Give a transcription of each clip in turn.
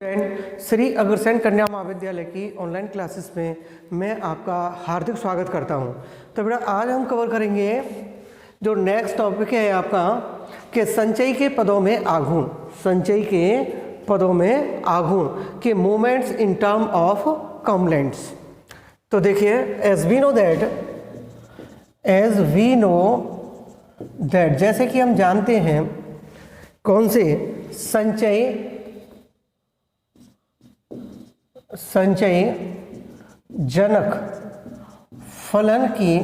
श्री अग्रसेन कन्या महाविद्यालय की ऑनलाइन क्लासेस में मैं आपका हार्दिक स्वागत करता हूं। तो बेटा आज हम कवर करेंगे जो नेक्स्ट टॉपिक है आपका कि संचयी के पदों में आघूर्ण, संचयी के पदों में आघूर्ण के movements in term of complaints. तो देखिए एज वी नो दैट जैसे कि हम जानते हैं कौन से संचयी जनक फलन की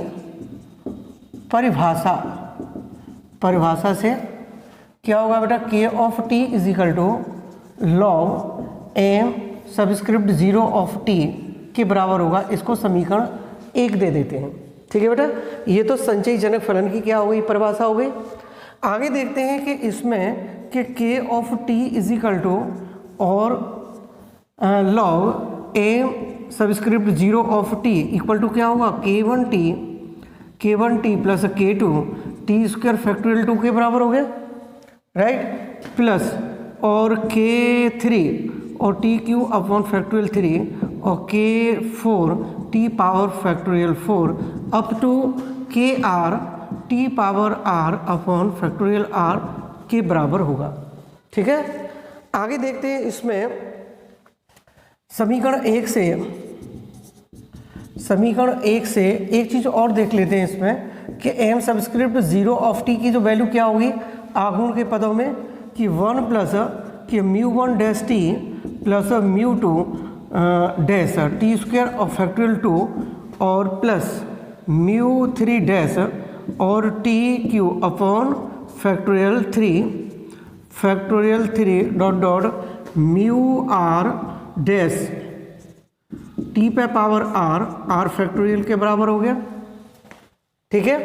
परिभाषा से क्या होगा बेटा, k of t is equal to log m subscript 0 of t के बराबर होगा। इसको समीकरण 1 दे देते हैं। ठीक है बेटा, ये तो संचयी जनक फलन की क्या हो गई, परिभाषा हो गई। आगे देखते हैं कि इसमें कि k of t is equal to और log m subscript 0 of t equal to क्या होगा, k1t plus k2 t square factorial 2 के बराबर हो गया, राइट, प्लस और k3 और t क्यू अपॉन फैक्टोरियल 3 और k4 t power factorial 4 up to kr t power r upon factorial r के बराबर होगा। ठीक है, आगे देखते हैं इसमें समीकरण 1 से एक चीज़ और देख लेते हैं इसमें कि m सबस्क्रिप्ट 0 ऑफ t की जो वैल्यू क्या होगी आघूर्ण के पदों में, कि 1 प्लस कि μ1 dash t plus μ2 dash t square और फैक्टोरियल 2 और प्लस μ3 डैश और t cube upon factorial 3 dot dot μr dash T पे पावर r फैक्टोरियल के बराबर हो गया। ठीक है,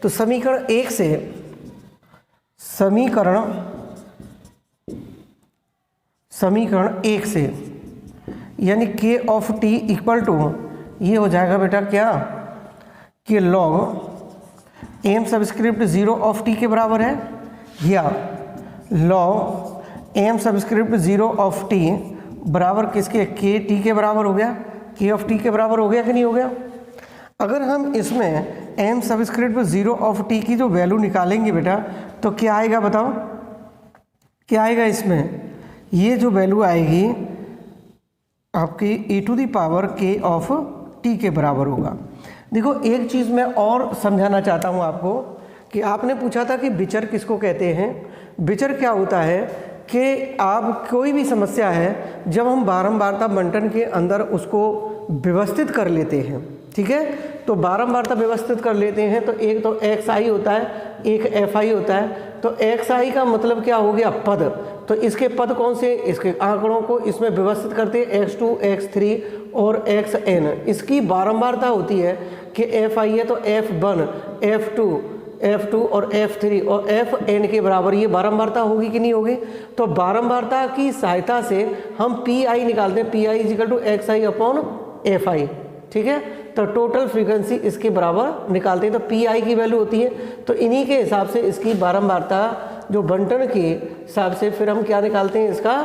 तो समीकरण 1 से यानी k of t equal to ये हो जाएगा बेटा क्या, कि log m subscript 0 of t के बराबर है, या log m subscript 0 of t बराबर किसके, के टी के बराबर हो गया, के ऑफ टी के बराबर हो गया कि नहीं हो गया। अगर हम इसमें m सबस्क्रिप्ट 0 ऑफ t की जो वैल्यू निकालेंगे बेटा तो क्या आएगा, बताओ क्या आएगा इसमें, ये जो वैल्यू आएगी आपकी e to the power k of t के बराबर होगा। देखो एक चीज़ मैं और समझाना चाहता हूँ आपको कि आपने पूछा था कि विचर किसको कहते हैं। विचर क्या होता है कि आप कोई भी समस्या है जब हम बारंबारता बंटन के अंदर उसको व्यवस्थित कर लेते हैं, ठीक है, तो बारंबारता व्यवस्थित कर लेते हैं तो एक तो xi होता है, एक fi होता है। तो xi का मतलब क्या हो गया, पद। तो इसके पद कौन से, इसके आंकड़ों को इसमें व्यवस्थित करते हैं x2 x3 और xn। इसकी बारंबारता होती है कि fi है तो f1 f2 और f3 और fn के बराबर ये बारंबारता होगी कि नहीं होगी। तो बारंबारता की सहायता से हम pi निकालते हैं, pi is equal to xi upon fi। ठीक है, तो टोटल फ्रीक्वेंसी इसके बराबर निकालते हैं, तो pi की वैल्यू होती है। तो इन्हीं के हिसाब से इसकी बारंबारता जो बंटन के हिसाब से फिर हम क्या निकालते हैं, इसका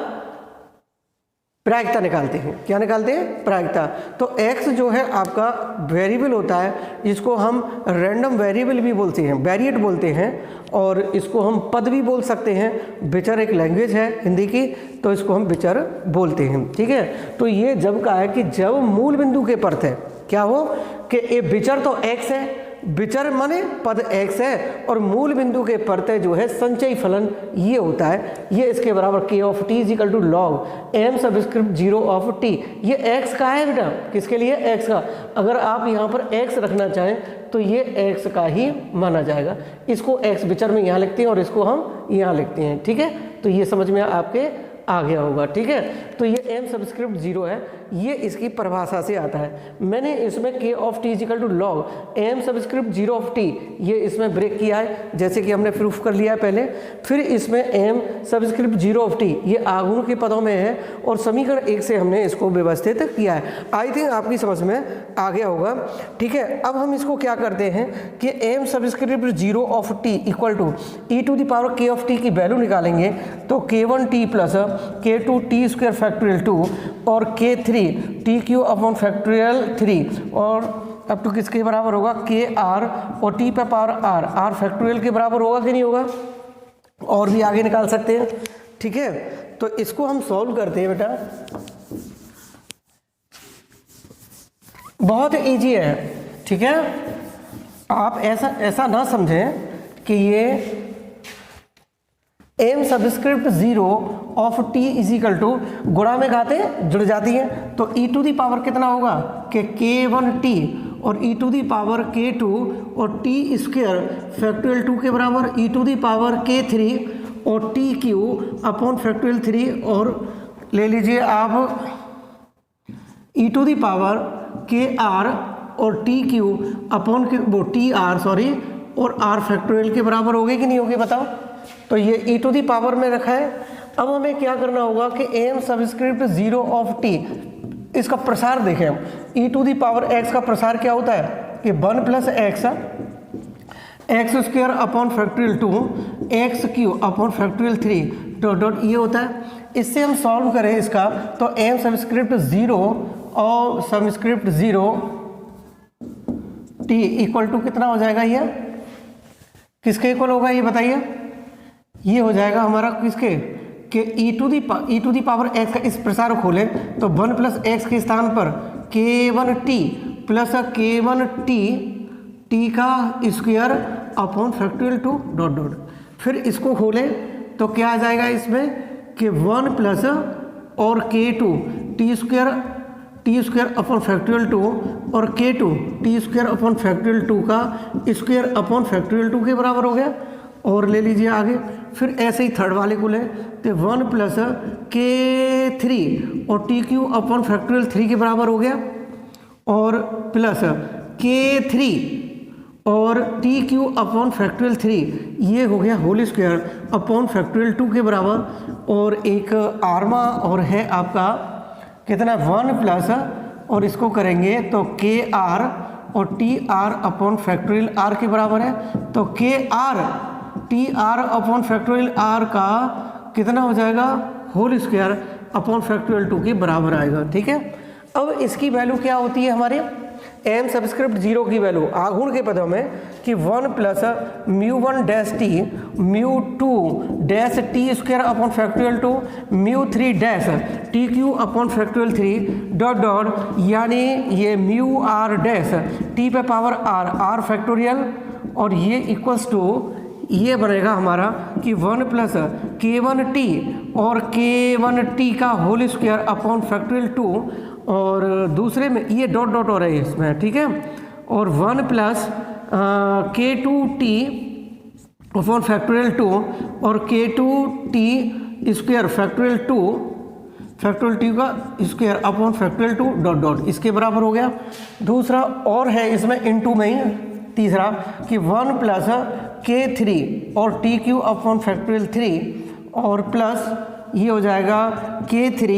प्रायिकता निकालते हैं। क्या निकालते हैं, प्रायिकता। तो x जो है आपका वेरिएबल होता है, इसको हम रैंडम वेरिएबल भी बोलते हैं, वेरिएट बोलते हैं, और इसको हम पद भी बोल सकते हैं। विचर एक लैंग्वेज है हिंदी की, तो इसको हम विचर बोलते हैं। ठीक है, तो ये जब का है कि जब मूल बिंदु के परत है क्या हो कि ये विचर तो x है, विचर माने पद x है, और मूल बिंदु के परते जो है संचयी फलन ये होता है, ये इसके बराबर k of t is equal to log m subscript 0 of t। ये x का है बेटा, किसके लिए, x का। अगर आप यहाँ पर x रखना चाहें तो ये x का ही माना जाएगा। इसको x विचर में यहाँ लिखते हैं और इसको हम यहाँ लिखते हैं। ठीक है, तो ये समझ में आपके आ गया होगा। ठीक है, तो ये m सबस्क्रिप्ट 0 है, ये इसकी परिभाषा से आता है। मैंने इसमें k of t equal to log m subscript 0 of t ये इसमें ब्रेक किया है, जैसे कि हमने प्रूफ कर लिया है पहले। फिर इसमें m सबस्क्रिप्ट 0 ऑफ t ये आघूर्ण के पदों में है, और समीकरण 1 से हमने इसको व्यवस्थित किया है। आई थिंक आपकी समझ में आ गया होगा। ठीक है, अब हम इसको क्या करते हैं कि m subscript 0 of t equal to e to the power k of t की वैल्यू निकालेंगे, तो k1t plus K2 t square factorial 2 और K3 T cube upon factorial 3 और अप टू किसके बराबर होगा, के आर और टी पे पावर आर, आर फैक्टोरियल के बराबर होगा कि नहीं होगा, और भी आगे निकाल सकते हैं। ठीक है, तो इसको हम सॉल्व करते हैं बेटा, बहुत इजी है। ठीक है, आप ऐसा ना समझें कि ये M subscript 0 of T is equal to गुणा में खाते जुड़ जाती है, तो ई टू दी पावर कितना होगा कि k1 टी और e to the power k2 और टी स्क्वायर फैक्टोरियल 2 के बराबर ई टू दी पावर k3 और टी क्यू अपॉन फैक्टोरियल 3 और ले लीजिए आप ई टू दी पावर के आर और टी क्यू अपॉन वो टी आर सॉरी और आर फैक्टोरियल के बराबर होगी कि नहीं होगी बताओ। तो ये ई टू दी पावर में रखा है। अब हमें क्या करना होगा कि एम सबस्क्रिप्ट 0 ऑफ टी, इसका प्रसार देखें हम, ई टू दी पावर एक्स का प्रसार क्या होता है कि 1 plus x square upon factorial 2 x Q upon factorial 3 dot dot ये होता है। इससे हम सॉल्व करें इसका तो एम सबस्क्रिप्ट 0 और सबस्क्रिप्ट 0 टी इक्वल टू कितना हो जाएगा, ये किसके इक्वल होगा ये बताइए, ये हो जाएगा हमारा किसके कि ई टू दी पावर एक्स का इस प्रसार को खोलें तो 1 प्लस एक्स के स्थान पर k1 T plus k1 T का square upon factorial 2 dot dot, फिर इसको खोलें तो क्या आ जाएगा इसमें कि 1 प्लस और k2 t square upon factorial 2 और k2 t square upon factorial 2 का स्क्वायर अपॉन फैक्टोरियल 2 के बराबर हो गया। और ले लीजिए आगे, फिर ऐसे ही थर्ड वाले को लें तो 1 प्लस k3 और टी क्यू अपॉन फैक्टोरियल 3 के बराबर हो गया और प्लस k3 और टी क्यू अपॉन फैक्टोरियल 3 ये हो गया होल स्क्वायर अपॉन फैक्टोरियल 2 के बराबर। और एक आर्मा और है आपका कितना 1 प्लस और इसको करेंगे तो के आर और T R upon factorial R के बराबर है, तो K R T R upon factorial R का कितना हो जाएगा होल स्क्वायर अपॉन फैक्टोरियल 2 के बराबर आएगा। ठीक है, अब इसकी वैल्यू क्या होती है हमारे एम सबस्क्रिप्ट 0 की वैल्यू आघूर्ण के पदों में कि 1 plus μ1 dash T μ2 dash T square upon factorial 2 μ3 dash T cube upon factorial 3 dot dot, यानी ये म्यू आर डैश टी पे पावर आर आर फैक्टोरियल और ये इक्वल्स टू ये बनेगा हमारा कि 1 प्लस k1 टी और k1 टी का होल स्क्वायर अपॉन फैक्टोरियल 2 और दूसरे में ये डॉट डॉट हो रही है इसमें। ठीक है, और 1 plus k2 T upon factorial 2 और k2 t square factorial 2 factorial t का square upon factorial 2 dot dot इसके बराबर हो गया। दूसरा और है इसमें इनटू में ही तीसरा कि 1 प्लस k3 और टी क्यू अपॉन फैक्टोरियल 3 और प्लस ये हो जाएगा k3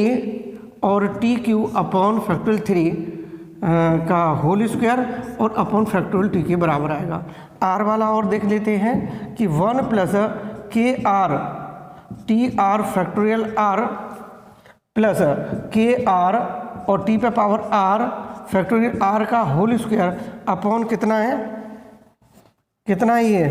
और टी क्यू अपॉन फैक्टोरियल 3 का होल स्क्वायर और अपॉन फैक्टोरियल टी के बराबर आएगा। आर वाला और देख लेते हैं कि 1 plus K R T R factorial R plus K R और टी पे पावर आर फैक्टोरियल आर का होल स्क्वायर अपॉन कितना है, कितना ही है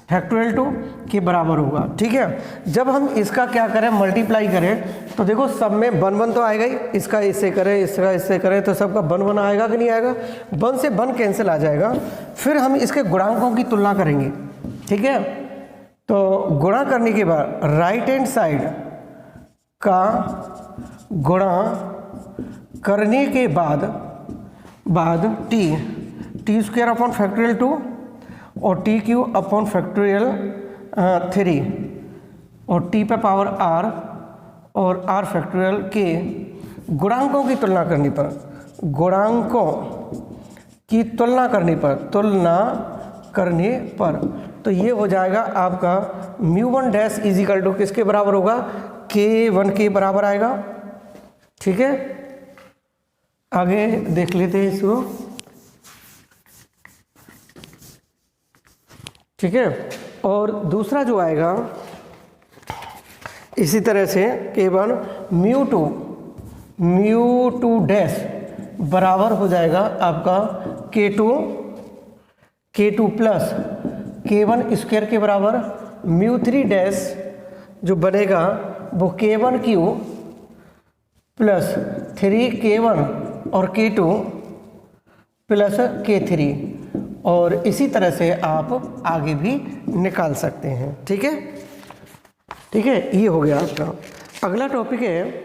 फैक्टोरियल 2 के बराबर होगा। ठीक है, जब हम इसका क्या करें मल्टीप्लाई करें तो देखो सब में 1 1 तो आएगा ही, इसका इससे करें इसका इससे करें तो सबका 1 1 आएगा कि नहीं आएगा, 1 से 1 कैंसिल आ जाएगा। फिर हम इसके गुणांकों की तुलना करेंगे। ठीक है, तो गुणा करने के बाद राइट हैंड साइड का गुणा करने के बाद टी स्क्वायर अपॉन फैक्टोरियल 2 और टी क्यू अपॉन फैक्टोरियल 3 और टी पे पावर आर और आर फैक्टोरियल के गुणांकों की तुलना करने पर तो ये हो जाएगा आपका μ1 डैश इज इक्वल टू किसके बराबर होगा, k1 के बराबर आएगा। ठीक है, आगे देख लेते हैं इसको। ठीक है, और दूसरा जो आएगा इसी तरह से K1 म्यू टू डैश बराबर हो जाएगा आपका K2 प्लस K1 स्क्वायर के बराबर म्यू 3 डैश जो बनेगा वो K1 क्यू प्लस 3K1 और K2 प्लस K3, और इसी तरह से आप आगे भी निकाल सकते हैं। ठीक है, ठीक है, ये हो गया आपका। अगला टॉपिक है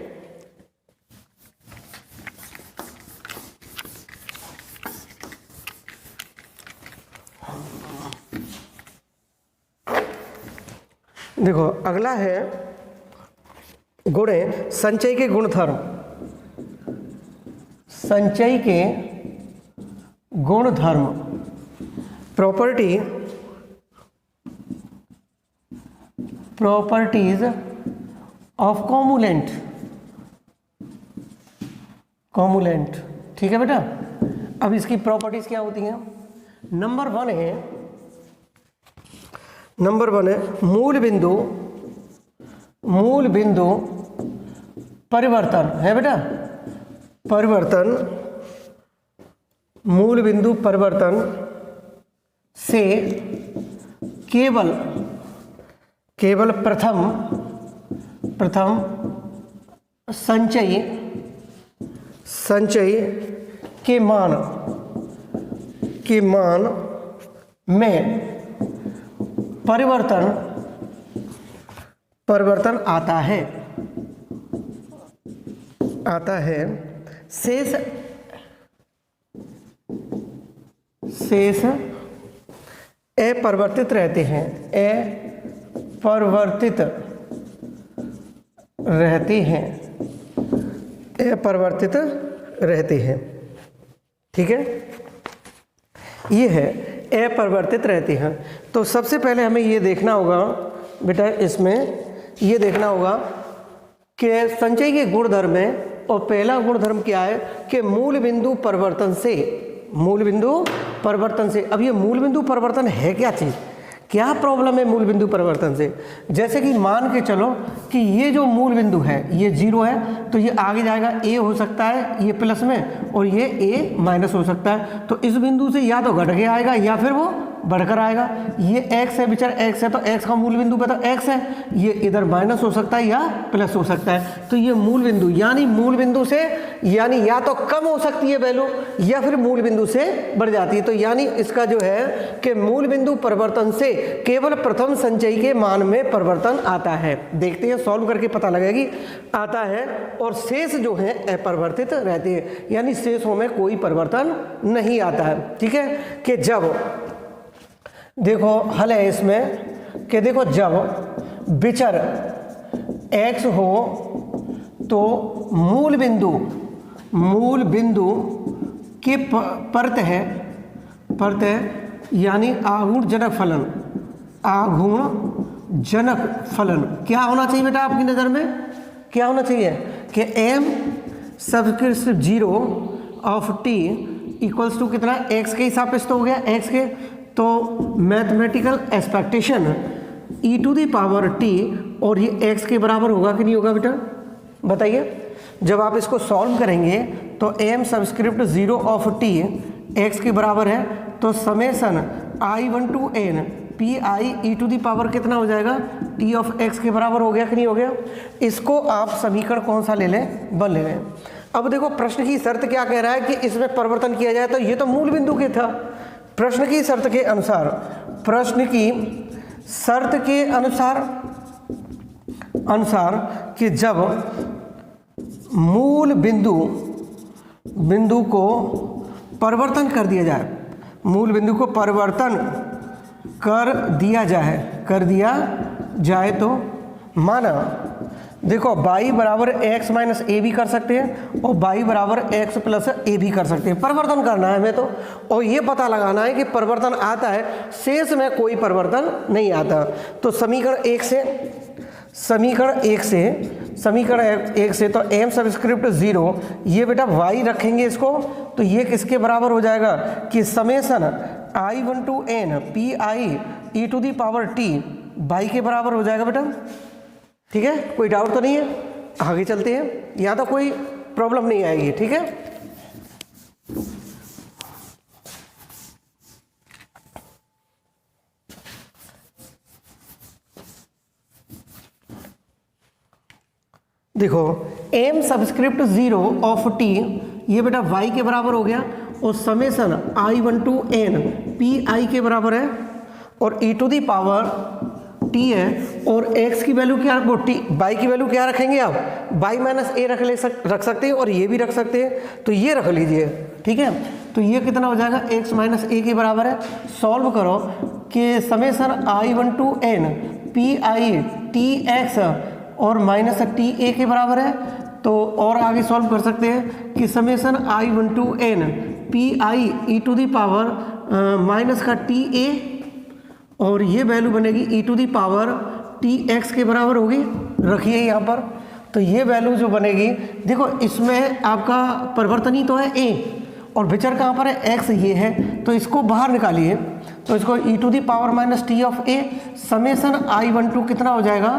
देखो, अगला है गुण संचय के गुणधर्म। संचय के गुणधर्म, प्रॉपर्टीज ऑफ कॉमुलेंट। ठीक है बेटा, अब इसकी प्रॉपर्टीज क्या होती हैं? नंबर वन है मूल बिंदु परिवर्तन है बेटा, मूल बिंदु परिवर्तन से केवल प्रथम संचय के मान में परिवर्तन आता है। शेष अपरिवर्तित रहते हैं। ठीक है, ये है अपरिवर्तित रहते हैं। तो सबसे पहले हमें ये देखना होगा बेटा, इसमें ये देखना होगा कि संचय के गुणधर्म है, और पहला गुणधर्म क्या है कि मूल बिंदु परिवर्तन से। अब ये मूल बिंदु परिवर्तन है क्या चीज़, क्या प्रॉब्लम है मूल बिंदु परिवर्तन से? जैसे कि मान के चलो कि ये जो मूल बिंदु है ये 0 है, तो ये आगे जाएगा a हो सकता है ये प्लस में, और ये a माइनस हो सकता है। तो इस बिंदु से या तो घट के आएगा या फिर वो बढ़कर आएगा। ये x है बेचारा, x है तो x का मूल बिंदु पता x है, ये इधर माइनस हो सकता है या प्लस हो सकता है। तो ये मूल बिंदु यानी मूल बिंदु से या तो कम हो सकती है वैल्यू या फिर मूल बिंदु से बढ़ जाती है। तो यानी इसका जो है कि मूल बिंदु परिवर्तन से केवल प्रथम संचय के मान में परिवर्तन आता है। देखते हैं, सॉल्व करके पता लगेगी। आता है और शेष जो है अपरिवर्तित रहते हैं, यानी शेषों में कोई परिवर्तन नहीं आता है। ठीक है, कि जब देखो हल है इसमें कि देखो जब विचर x हो तो मूल बिंदु के परत है यानी आघूर्ण जनक फलन क्या होना चाहिए बेटा आपकी नज़र में? क्या होना चाहिए कि m subscript 0 of t equals to कितना, x के हिसाब से तो हो गया x के, तो मैथमेटिकल एक्सपेक्टेशन e⁻t और ये x के बराबर होगा कि नहीं होगा बेटा, बताइए। जब आप इसको सॉल्व करेंगे तो m subscript 0 of t x के बराबर है, तो summation i1 to n P I e⁻ कितना हो जाएगा, t ऑफ x के बराबर हो गया कि नहीं हो गया। इसको आप समीकरण कौन सा ले लें, 1 ले लें। अब देखो प्रश्न की शर्त क्या कह रहा है कि इसमें परिवर्तन किया जाए, तो ये तो मूल बिंदु के था। प्रश्न की शर्त के अनुसार कि जब मूल बिंदु को परिवर्तन कर दिया जाए, कर दिया जाए तो माना देखो y बराबर x माइनस ए भी कर सकते हैं और y बराबर x प्लस ए भी कर सकते हैं। परिवर्तन करना है हमें तो, और ये पता लगाना है कि परिवर्तन आता है, शेष में कोई परिवर्तन नहीं आता। तो समीकरण एक से तो m सबस्क्रिप्ट 0 ये बेटा y रखेंगे इसको, तो ये किसके बराबर हो जाएगा कि summation i1 to n P I e⁻t y के बराबर हो जाएगा बेटा। ठीक है, कोई डाउट तो नहीं है? आगे चलते हैं, यहाँ तो कोई प्रॉब्लम नहीं आएगी। ठीक है, देखो m सबस्क्रिप्ट 0 ऑफ t ये बेटा y के बराबर हो गया और summation i1 to n P I के बराबर है और e to the power t है और x की वैल्यू क्या, वो t y की वैल्यू क्या रखेंगे आप, y माइनस ए रख सकते हैं और ये भी रख सकते हैं, तो ये रख लीजिए। ठीक है, तो ये कितना हो जाएगा, x माइनस ए के बराबर है। सॉल्व करो कि summation i1 to n P I T X और माइनस टी ए के बराबर है, तो और आगे सॉल्व कर सकते हैं कि summation i1 to n P i e to the power minus का टी ए और ये वैल्यू बनेगी e to the power t x के बराबर होगी। रखिए यहाँ पर, तो ये वैल्यू जो बनेगी, देखो इसमें आपका परिवर्तनी तो है ए और विचर कहाँ पर है, एक्स ये है, तो इसको बाहर निकालिए, तो इसको e to the power minus T of a summation i1 to कितना हो जाएगा,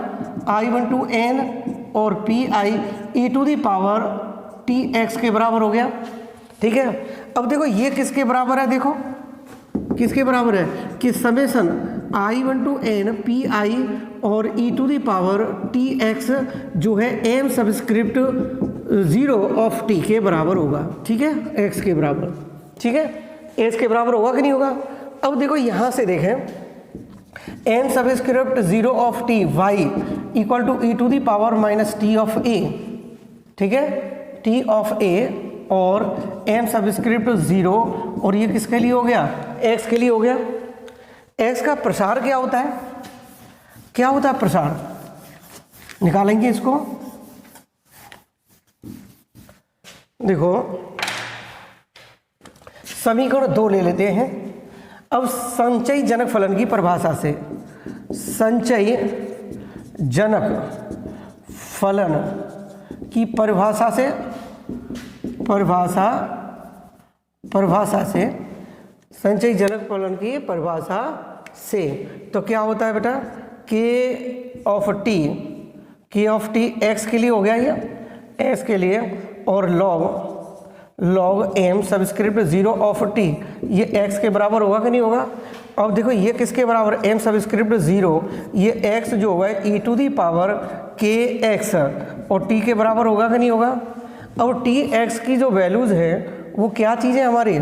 i1 टू n और p i e to the power t x के बराबर हो गया। ठीक है, अब देखो ये किसके बराबर है, देखो किसके बराबर है कि summation i1 to n P i और e to the power t x जो है m सबस्क्रिप्ट 0 ऑफ t के बराबर होगा। ठीक है, x के बराबर। ठीक है, x के बराबर होगा कि नहीं होगा। अब देखो यहाँ से देखें m subscript 0 of t y equal to E to the power minus T of a। ठीक है, t ऑफ a और m सबस्क्रिप्ट 0 और ये किसके लिए हो गया, x के लिए हो गया। x का प्रसार क्या होता है, क्या होता है प्रसार, निकालेंगे इसको। देखो समीकरण 2 ले लेते हैं। अब संचयी जनक फलन की परिभाषा से, संचयी जनक फलन की परिभाषा से संचयी जनक फलन की परिभाषा से तो क्या होता है बेटा, k ऑफ t x के लिए हो गया ये, x के लिए, और log m subscript 0 of t ये x के बराबर होगा कि नहीं होगा। अब देखो ये किसके बराबर, m सबस्क्रिप्ट 0 ये x जो होगा e to the power k x और t के बराबर होगा कि नहीं होगा। अब t x की जो वैल्यूज है वो क्या चीज़ है हमारी,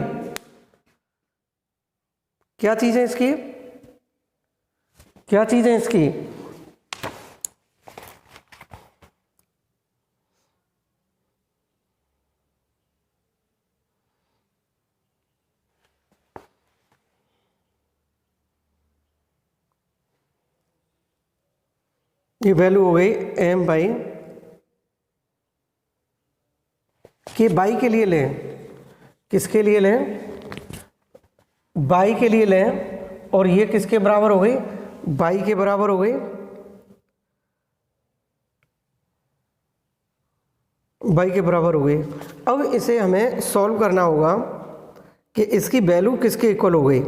क्या चीज़ है इसकी, क्या चीज़ है इसकी, ये वैल्यू हो गई m बाई के, बाई के लिए लें, किसके लिए लें, बाई के लिए लें, और ये किसके बराबर हो गई, बाई के बराबर हो गई, बाई के बराबर हो गई। अब इसे हमें सॉल्व करना होगा कि इसकी वैल्यू किसके इक्वल हो गई।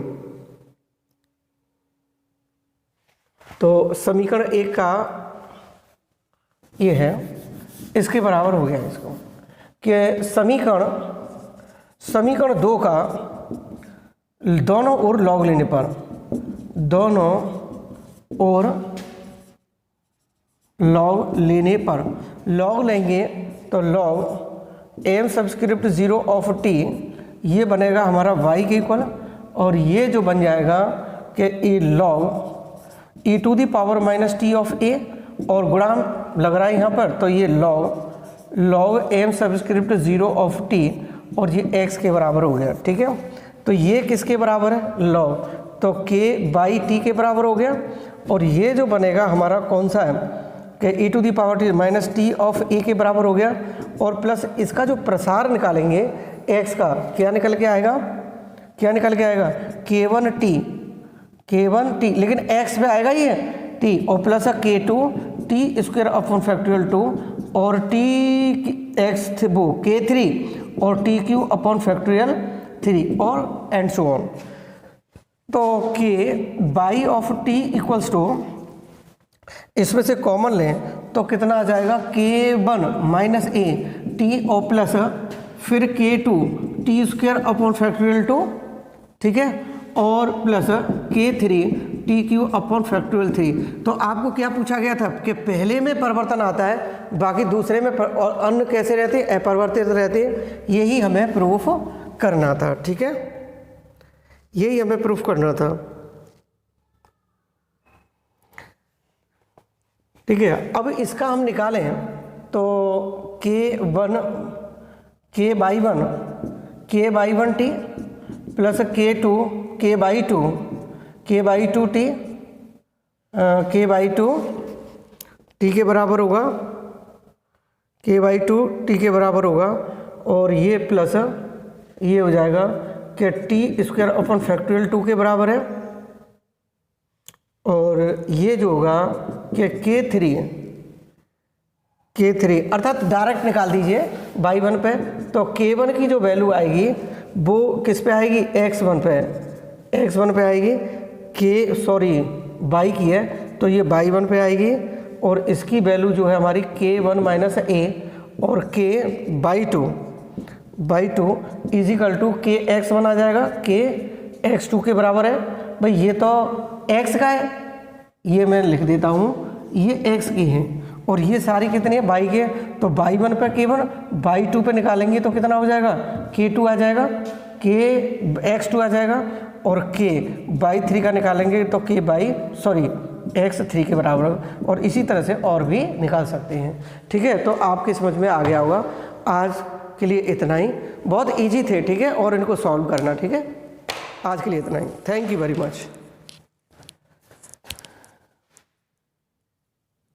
तो समीकरण 1 का ये है, इसके बराबर हो गया इसको कि समीकरण 2 का दोनों ओर लॉग लेने पर, दोनों ओर लॉग लेने पर, लॉग लेंगे तो log m subscript 0 of t ये बनेगा हमारा y के इक्वल, और ये जो बन जाएगा कि ये log e to the power minus T of a और गुणाम लग रहा है यहाँ पर, तो ये log m subscript 0 of t और ये x के बराबर हो गया। ठीक है, तो ये किसके बराबर है, लॉग, तो k बाई टी के बराबर हो गया, और ये जो बनेगा हमारा कौन सा है कि e to the power T minus T of a के बराबर हो गया, और प्लस इसका जो प्रसार निकालेंगे x का, क्या निकल के आएगा, क्या निकल के आएगा, k1t, लेकिन x पे आएगा ये t, और plus k2 t square upon factorial 2 और t वो k3 और t क्यू अपॉन फैक्टोरियल 3 और एंड सो ऑन। तो k by of t equals to, इसमें से कॉमन लें तो कितना आ जाएगा k1 माइनस ए टी और प्लस फिर k2 t square upon factorial 2, ठीक है, और plus k3 T cube upon factorial 3। तो आपको क्या पूछा गया था कि पहले में परिवर्तन आता है, बाकी दूसरे में और अन्य कैसे रहते हैं, अपरिवर्तित रहते हैं। यही हमें प्रूफ करना था, ठीक है, यही हमें प्रूफ करना था, ठीक है। अब इसका हम निकालें तो k1 k/1 T plus k2 k/2 T k/2 T के बराबर होगा, k/2 टी के बराबर होगा, और ये प्लस ये हो जाएगा कि टी स्क्वायर अपॉन फैक्टोरियल 2 के बराबर है, और ये जो होगा कि k3 अर्थात डायरेक्ट निकाल दीजिए y1 पे, तो k1 की जो वैल्यू आएगी वो किस पे आएगी, x1 पे आएगी, y की है तो ये y1 पे आएगी, और इसकी वैल्यू जो है हमारी k1 माइनस ए और k/2 इजिकल टू kx1 आ जाएगा, kx2 के बराबर है। भाई ये तो x का है, ये मैं लिख देता हूँ, ये x की है, और ये सारी कितनी है, y के, तो y1 पे k1, y2 पे निकालेंगे तो कितना हो जाएगा, k2 आ जाएगा, kx2 आ जाएगा, और y3 का निकालेंगे तो x3 के बराबर, और इसी तरह से और भी निकाल सकते हैं, ठीक है। तो आपके समझ में आ गया होगा। आज के लिए इतना ही, बहुत इजी थे, ठीक है, और इनको सॉल्व करना, ठीक है। आज के लिए इतना ही, थैंक यू वेरी मच।